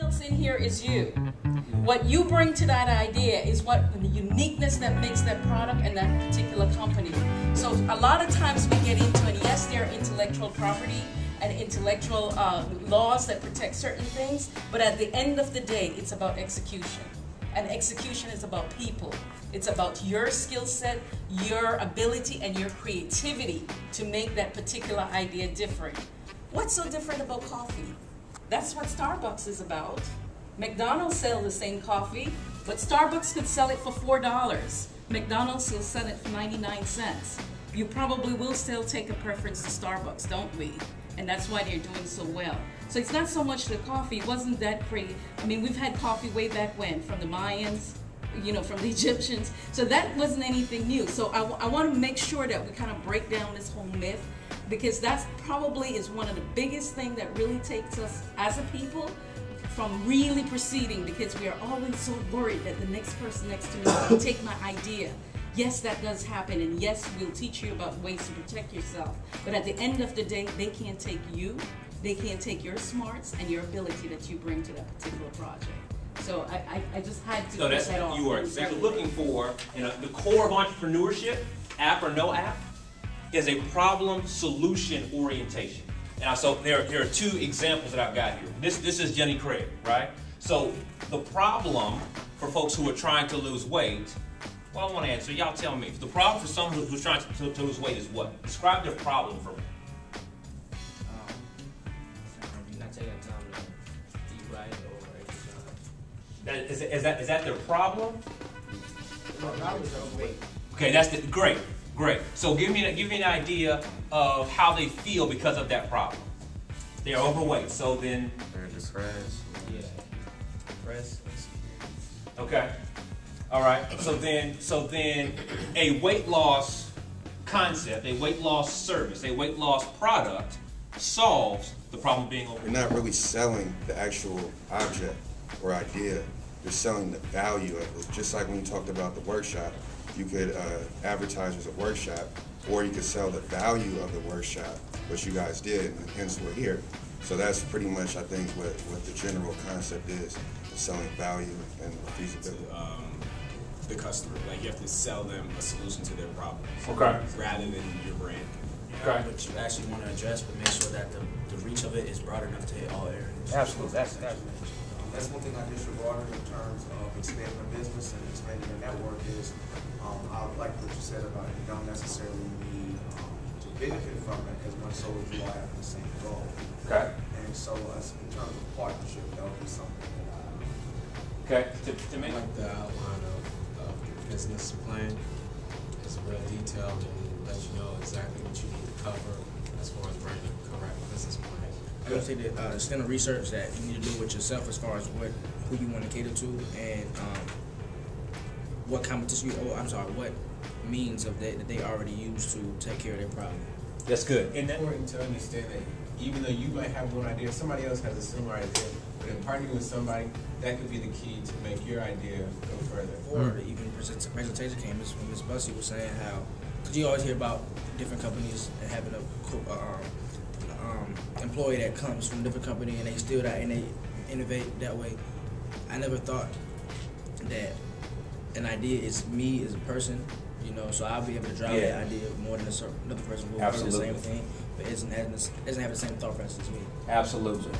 else in here is you. What you bring to that idea is what the uniqueness that makes that product and that particular company. So a lot of times we get into, and yes, there are intellectual property and intellectual laws that protect certain things, but at the end of the day, it's about execution. And execution is about people. It's about your skill set, your ability, and your creativity to make that particular idea different. What's so different about coffee? That's what Starbucks is about. McDonald's sells the same coffee, but Starbucks could sell it for $4. McDonald's will sell it for 99 cents. You probably will still take a preference to Starbucks, don't we? And that's why they're doing so well. So it's not so much the coffee, it wasn't that great. I mean, we've had coffee way back when, from the Mayans, you know, from the Egyptians. So that wasn't anything new. So I want to make sure that we kind of break down this whole myth, because that's probably is one of the biggest things that really takes us as a people from really proceeding, because we are always so worried that the next person next to me will take my idea. Yes, that does happen, and yes, we'll teach you about ways to protect yourself. But at the end of the day, they can't take you. They can't take your smarts and your ability that you bring to that particular project. So I just had to put that off. You are exactly looking for, you know, the core of entrepreneurship, app or no app, is a problem-solution orientation. And so there are two examples that I've got here. This is Jenny Craig, right? So the problem for folks who are trying to lose weight, well, I want to answer. Y'all tell me. The problem for someone who's trying to lose weight is what? Describe their problem for me. Not taking time to eat right or exercise. Is that their problem? My problem is overweight. Okay, that's great. So give me an idea of how they feel because of that problem. They're overweight. So then they're distressed. Yeah. Depressed. Okay. All right. So then a weight loss concept, a weight loss service, a weight loss product solves the problem of being overweight. You're not really selling the actual object or idea. You're selling the value of it. Just like when you talked about the workshop, you could advertise as a workshop, or you could sell the value of the workshop, which you guys did, and hence we're here. So that's pretty much, I think, what the general concept is selling value and feasibility. The customer, like you have to sell them a solution to their problem. Okay. Rather than your brand. Okay. What you actually want to address, but make sure that the reach of it is broad enough to hit all areas. Absolutely. That's one thing I disregarded in terms of expanding the business and expanding the network is, I like what you said about it. You don't necessarily need to benefit from it as much so as you all have the same goal. Okay. And so in terms of partnership, that would be something that I Okay. To make I like the outline of business plan. It's real detailed and let you know exactly what you need to cover as far as writing a correct business plan. I would say that extent of research that you need to do with yourself as far as who you want to cater to and what competition what means of that they already use to take care of their problem. That's good. It's important to understand that even though you might have one idea, somebody else has a similar idea, but in partnering with somebody, that could be the key to make your idea go further. Or even presentation came when Ms. Bussy was saying how, because you always hear about different companies having a employee that comes from a different company and they steal that and they innovate that way. I never thought that an idea is me as a person, you know, so I'll be able to drive that idea more than another person who will do the same thing, but doesn't have the same thought process as me. Absolutely.